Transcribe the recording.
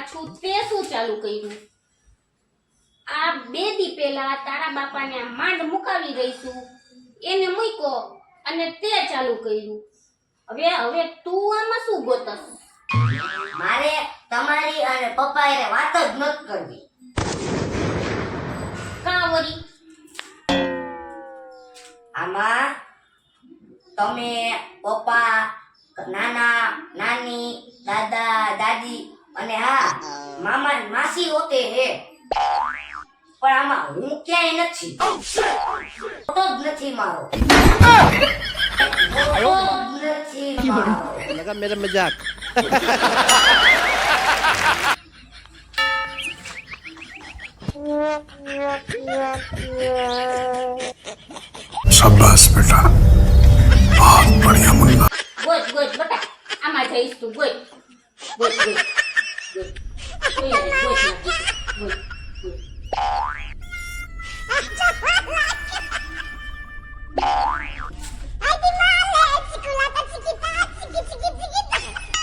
પાછું તે શું ચાલુ કર્યું? આ 2 દી પહેલા તારા બાપાને આ માંડ મુકાવી રહીશું એને મૂક્યો અને તે ચાલુ કર્યું. હવે તું આમાં શું ગોતસ? મારે તમારી અને પપ્પા એને વાત જ નથી કરવી. કા વરી? આમાં તમે પપ્પા, નાના નાની, દાદા દાદી અને હા મામા ને માસી હોતે હે, પણ આમાં હું ક્યાંય નથી. ફોટો જ નથી મારો. ફોટો જ નથી મારો. लगा मेरा मजाक शाबाश बेटा बहुत बढ़िया मुन्ना ગોત બટા, આમાં જઈશ તું. ગોત. ગોત.